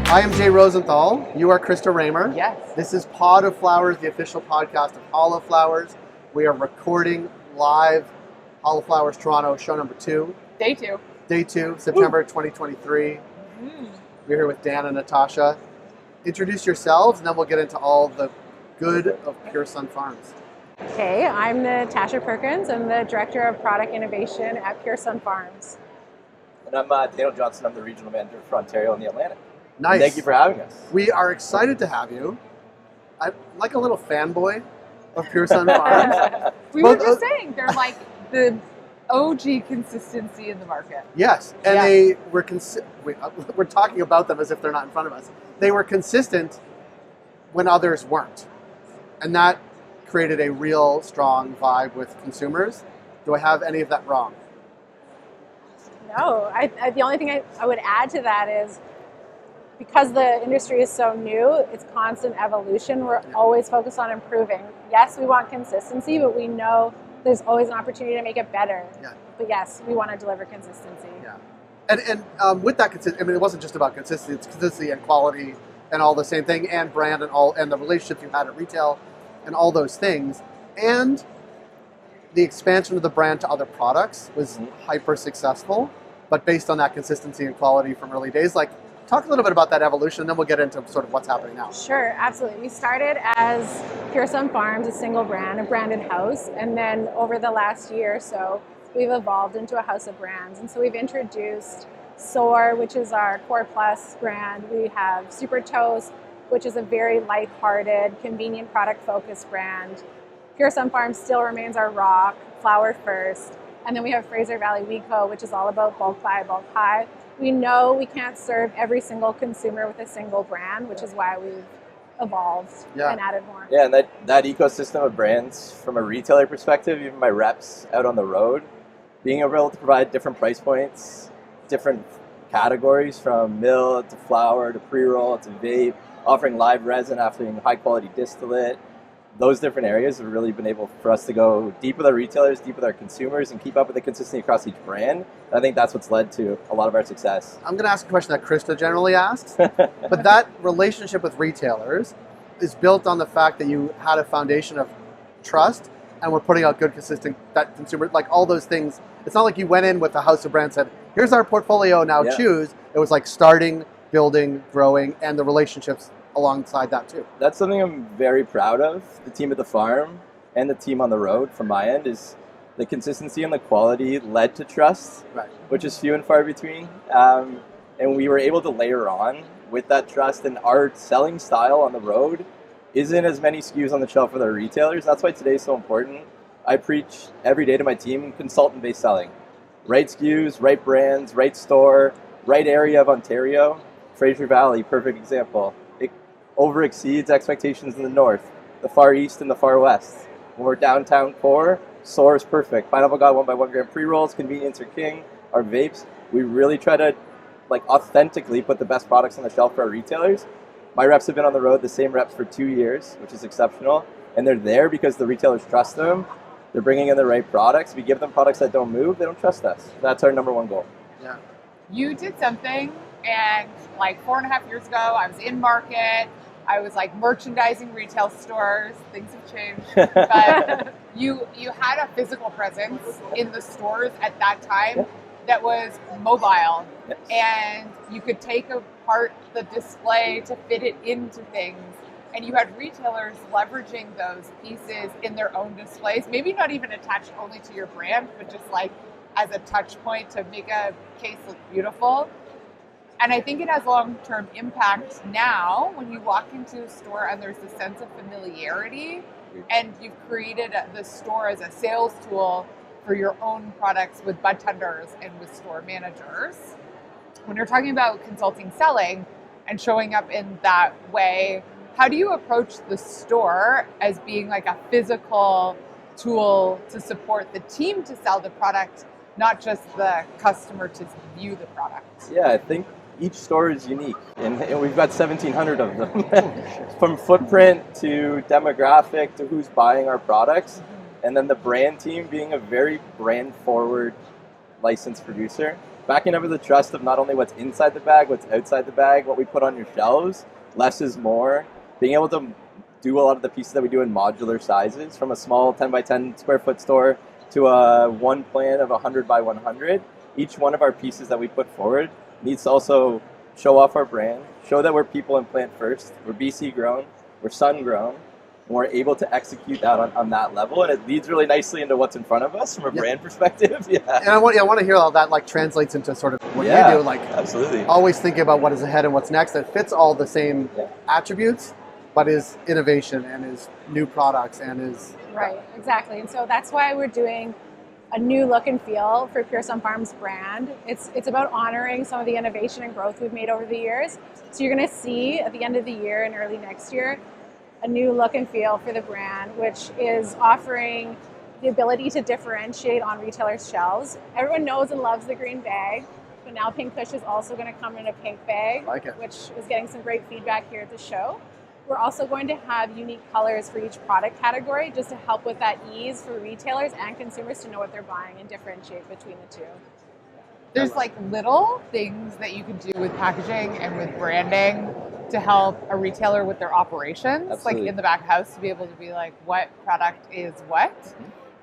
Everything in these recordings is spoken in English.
I am Jay Rosenthal. You are Krista Ramer. Yes. This is Pod of Flowers, the official podcast of Hall of Flowers. We are recording live Hall of Flowers Toronto, show number 2. Day 2. Day 2, September 2023. Mm-hmm. We're here with Dan and Natasha. Introduce yourselves, and then we'll get into all the good of Pure Sunfarms. Okay, I'm Natasha Perkins. I'm the Director of Product Innovation at Pure Sunfarms. And I'm Daniel Johnson. I'm the Regional Manager for Ontario and the Atlantic. Nice. And thank you for having us. We are excited to have you. I'm like a little fanboy of Pure Sunfarms. We were just saying, they're like the OG consistency in the market. Yes, and they were we're talking about them as if they're not in front of us. They were consistent when others weren't. And that created a real strong vibe with consumers. Do I have any of that wrong? No, the only thing I would add to that is because the industry is so new, it's constant evolution. We're always focused on improving. Yes, we want consistency, but we know there's always an opportunity to make it better. Yeah. But yes, we want to deliver consistency. Yeah. And with that consistency, I mean, it wasn't just about consistency. It's consistency and quality and all the same thing, and brand and the relationships you had at retail and all those things. And the expansion of the brand to other products was hyper successful, but based on that consistency and quality from early days. Like, talk a little bit about that evolution, and then we'll get into sort of what's happening now. Sure, absolutely. We started as Pure Sunfarms, a single brand, a branded house, and then over the last year or so, we've evolved into a house of brands. And so we've introduced Soar, which is our Core Plus brand. We have Super Toast, which is a very lighthearted, convenient product-focused brand. Pure Sunfarms still remains our rock, flower first. And then we have Fraser Valley We Co, which is all about bulk buy, bulk high. We know we can't serve every single consumer with a single brand, which is why we've evolved and added more. Yeah, and that ecosystem of brands from a retailer perspective, even my reps out on the road, being able to provide different price points, different categories from mill to flower to pre-roll to vape, offering live resin, offering high quality distillate. Those different areas have really been able for us to go deep with our retailers, deep with our consumers, and keep up with the consistency across each brand. And I think that's what's led to a lot of our success. I'm going to ask a question that Krista generally asks, but that relationship with retailers is built on the fact that you had a foundation of trust and we're putting out good, consistent, that consumer, like all those things. It's not like you went in with a house of brands and said, here's our portfolio, now choose. It was like starting, building, growing, and the relationships alongside that too. That's something I'm very proud of. The team at the farm and the team on the road from my end is the consistency and the quality led to trust, which is few and far between. And we were able to layer on with that trust, and our selling style on the road isn't as many SKUs on the shelf with our retailers. That's why today's so important. I preach every day to my team, consultant-based selling. Right SKUs, right brands, right store, right area of Ontario. Fraser Valley, perfect example. Over exceeds expectations in the north, the far east and the far west. When we're downtown core, Soar is perfect. Pineapple got 1x1 gram pre-rolls, convenience are king. Our vapes, we really try to authentically put the best products on the shelf for our retailers. My reps have been on the road, the same reps for 2 years, which is exceptional. And they're there because the retailers trust them. They're bringing in the right products. We give them products that don't move, they don't trust us. That's our number one goal. Yeah. You did something, and like 4.5 years ago, I was in market. I was like merchandising retail stores. Things have changed, but you had a physical presence in the stores at that time that was mobile, and you could take apart the display to fit it into things. And you had retailers leveraging those pieces in their own displays, maybe not even attached only to your brand, but just like as a touch point to make a case look beautiful. And I think it has long-term impact now when you walk into a store and there's a sense of familiarity, and you've created the store as a sales tool for your own products with budtenders and with store managers. When you're talking about consulting selling and showing up in that way, how do you approach the store as being like a physical tool to support the team to sell the product, not just the customer to view the product? Yeah, I think each store is unique, and we've got 1,700 of them, from footprint to demographic to who's buying our products, and then the brand team being a very brand-forward licensed producer. backing up with the trust of not only what's inside the bag, what's outside the bag, what we put on your shelves. Less is more. Being able to do a lot of the pieces that we do in modular sizes, from a small 10 by 10 square foot store to a one plan of 100 by 100. Each one of our pieces that we put forward needs to also show off our brand, show that we're people and plant first. We're BC grown, we're sun grown, and we're able to execute that on that level. And it leads really nicely into what's in front of us from a brand perspective. Yeah. And I want to hear how that like translates into sort of what you do, like absolutely. Always thinking about what is ahead and what's next. That fits all the same attributes, but is innovation and is new products and is right, exactly. And so that's why we're doing a new look and feel for Pure Sunfarms brand. It's about honoring some of the innovation and growth we've made over the years. So you're going to see at the end of the year and early next year a new look and feel for the brand, which is offering the ability to differentiate on retailers' shelves. Everyone knows and loves the green bag, but now Pink Kush is also going to come in a pink bag, which is getting some great feedback here at the show. We're also going to have unique colors for each product category just to help with that ease for retailers and consumers to know what they're buying and differentiate between the two. There's like little things that you can do with packaging and with branding to help a retailer with their operations, like in the back house, to be able to be like, what product is what,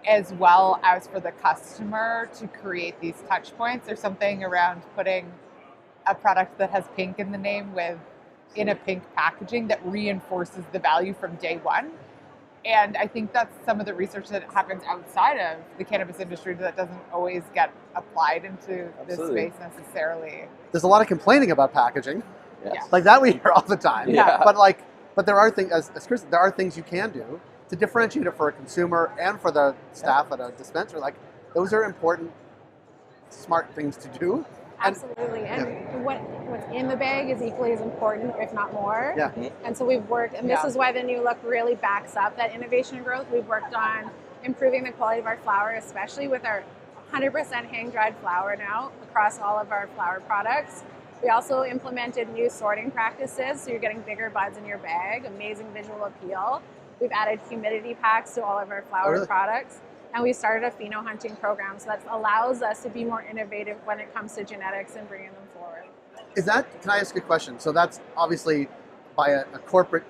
as well as for the customer to create these touch points. There's something around putting a product that has pink in the name in a pink packaging that reinforces the value from day one. And I think that's some of the research that happens outside of the cannabis industry that doesn't always get applied into this space necessarily. There's a lot of complaining about packaging. Yes. Like that we hear all the time. Yeah. But there are things, as Krista, there are things you can do to differentiate it for a consumer and for the staff at a dispensary. Like those are important, smart things to do. Absolutely, and what's in the bag is equally as important, if not more. Yeah. And so we've worked, and this is why the new look really backs up that innovation and growth. We've worked on improving the quality of our flower, especially with our 100% hang-dried flower now across all of our flower products. We also implemented new sorting practices, so you're getting bigger buds in your bag, amazing visual appeal. We've added humidity packs to all of our flower products. And we started a pheno hunting program, so that allows us to be more innovative when it comes to genetics and bringing them forward. Can I ask a question? So that's obviously by a corporate,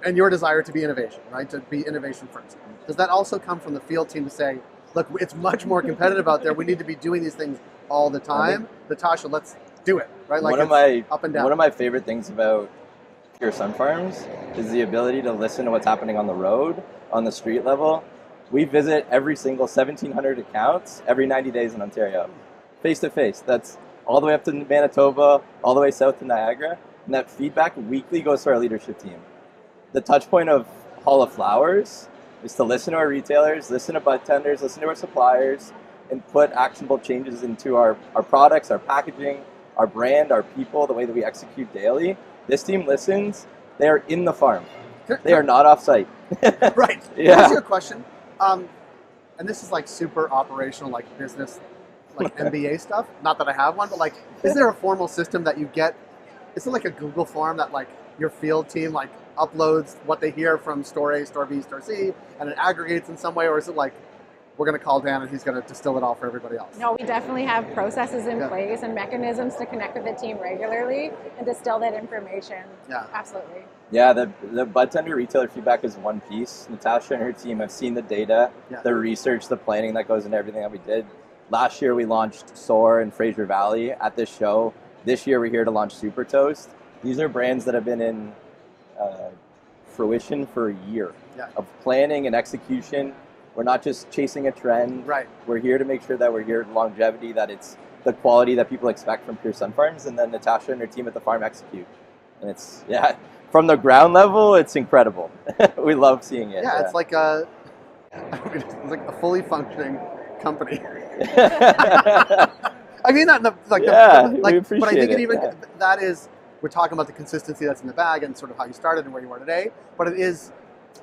and your desire to be innovation, right? To be innovation first. Does that also come from the field team to say, look, it's much more competitive out there. We need to be doing these things all the time. Natasha, let's do it, right? Like up and down. One of my favorite things about Pure Sunfarms is the ability to listen to what's happening on the road, on the street level. We visit every single 1,700 accounts every 90 days in Ontario, face to face. That's all the way up to Manitoba, all the way south to Niagara. And that feedback weekly goes to our leadership team. The touch point of Hall of Flowers is to listen to our retailers, listen to bud tenders, listen to our suppliers, and put actionable changes into our products, our packaging, our brand, our people, the way that we execute daily. This team listens. They are in the farm. They are not off-site. Right. Yeah. Here's your question. And this is like super operational, like business, like MBA stuff. Not that I have one, but like, is there a formal system that you get? Is it like a Google form that like your field team like uploads what they hear from store A, store B, store C, and it aggregates in some way? Or is it like, we're going to call Dan and he's going to distill it all for everybody else? No, we definitely have processes in place and mechanisms to connect with the team regularly and distill that information. Yeah, absolutely. Yeah, the bud tender retailer feedback is one piece. Natasha and her team have seen the data, the research, the planning that goes into everything that we did. Last year we launched Soar in Fraser Valley at this show. This year we're here to launch Super Toast. These are brands that have been in fruition for a year of planning and execution. We're not just chasing a trend. Right. We're here to make sure that we're here for longevity, that it's the quality that people expect from Pure Sunfarms, and then Natasha and her team at the farm execute. And it's, from the ground level, it's incredible. We love seeing it. Yeah, it's like it's like a fully functioning company. I mean that we appreciate but I think it. Even that is, we're talking about the consistency that's in the bag and sort of how you started and where you are today, but it is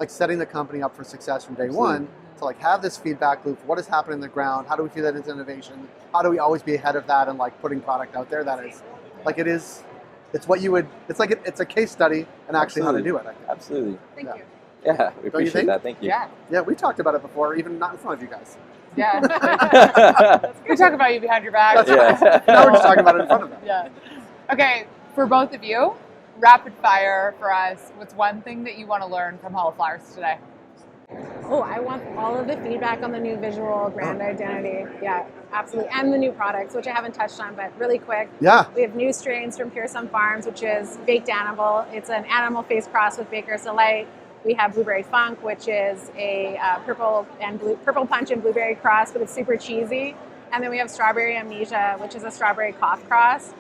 like setting the company up for success from day one to like have this feedback loop. What is happening on the ground? How do we feed that into innovation? How do we always be ahead of that and like putting product out there that is like it's what you would, it's like it's a case study and actually how to do it, I think. Absolutely. Thank you. Yeah, we appreciate that. Thank you. Yeah, we talked about it before, even not in front of you guys. Yeah. We talk about you behind your back. Yeah. Now we're just talking about it in front of them. Yeah. Okay, for both of you, rapid fire for us. What's one thing that you want to learn from Hall of Flowers today? Oh, I want all of the feedback on the new visual brand identity. Yeah, absolutely. And the new products, which I haven't touched on, but really quick. Yeah. We have new strains from Pure Sunfarms, which is baked animal. It's an animal face cross with Baker's Delight. We have Blueberry Funk, which is a purple punch and blueberry cross, but it's super cheesy. And then we have Strawberry Amnesia, which is a strawberry cough cross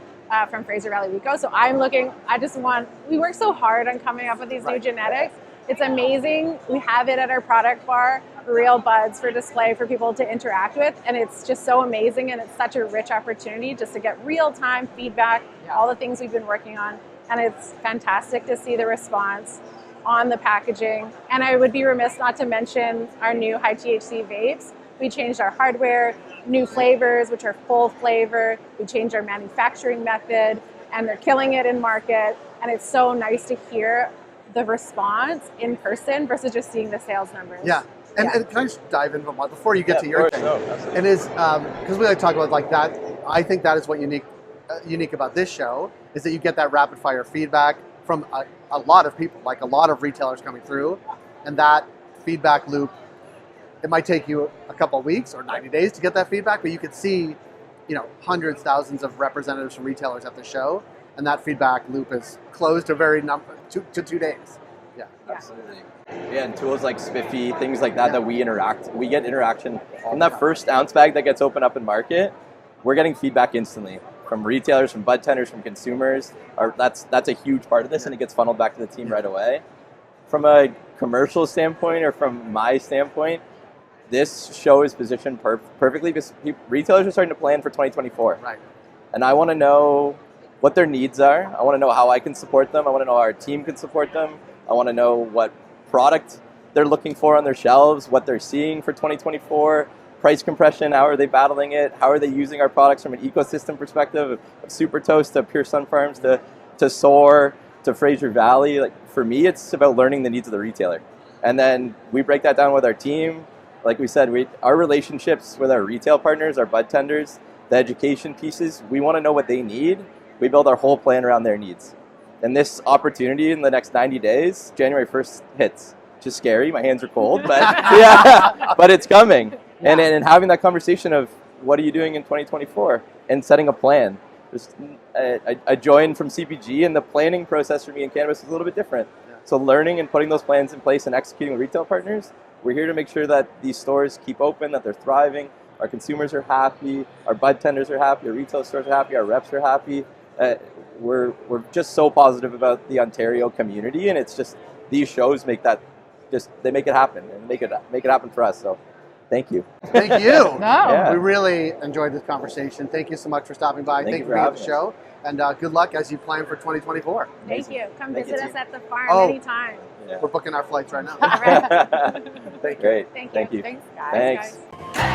from Fraser Valley We Co. So we work so hard on coming up with these new genetics. It's amazing. We have it at our product bar, real buds for display for people to interact with. And it's just so amazing. And it's such a rich opportunity just to get real-time feedback, all the things we've been working on. And it's fantastic to see the response on the packaging. And I would be remiss not to mention our new high THC vapes. We changed our hardware, new flavors, which are full flavor. We changed our manufacturing method, and they're killing it in market. And it's so nice to hear the response in person versus just seeing the sales numbers. Yeah. And can I just dive into one before you get to your thing? No, absolutely. It is, because we like to talk about like that, I think that is what unique about this show, is that you get that rapid fire feedback from a lot of people, like a lot of retailers coming through, and that feedback loop, it might take you a couple of weeks or 90 days to get that feedback, but you could see, hundreds, thousands of representatives from retailers at the show, and that feedback loop is closed to 2 days. Yeah. Absolutely. Yeah, and tools like Spiffy, things like that, that we get interaction from that first ounce bag that gets opened up in market. We're getting feedback instantly from retailers, from bud tenders, from consumers. That's a huge part of this, and it gets funneled back to the team right away. From a commercial standpoint, or from my standpoint, this show is positioned perfectly because retailers are starting to plan for 2024. Right. And I want to know what their needs are. I want to know how I can support them. I want to know how our team can support them. I want to know what product they're looking for on their shelves, what they're seeing for 2024, price compression, how are they battling it, how are they using our products from an ecosystem perspective, of Super Toast to Pure Sunfarms to Soar to Fraser Valley. Like, for me, it's about learning the needs of the retailer. And then we break that down with our team. Like we said, our relationships with our retail partners, our bud tenders, the education pieces, we want to know what they need. We build our whole plan around their needs. And this opportunity in the next 90 days, January 1st hits. Which is scary. My hands are cold, but yeah, but it's coming. Yeah. And having that conversation of what are you doing in 2024 and setting a plan. I joined from CPG, and the planning process for me in cannabis is a little bit different. Yeah. So learning and putting those plans in place and executing with retail partners, we're here to make sure that these stores keep open, that they're thriving, our consumers are happy, our bud tenders are happy, our retail stores are happy, our reps are happy. We're just so positive about the Ontario community, and it's just these shows make that they make it happen and make it happen for us. So thank you. Thank you. No. Yeah. We really enjoyed this conversation. Thank you so much for stopping by. Thank you for being on the show. And good luck as you plan for 2024. Thank you. Come visit us at the farm anytime. Yeah. We're booking our flights right now. All right. Thank you. Great. Thank you. Thank you. Thanks, guys. Thanks.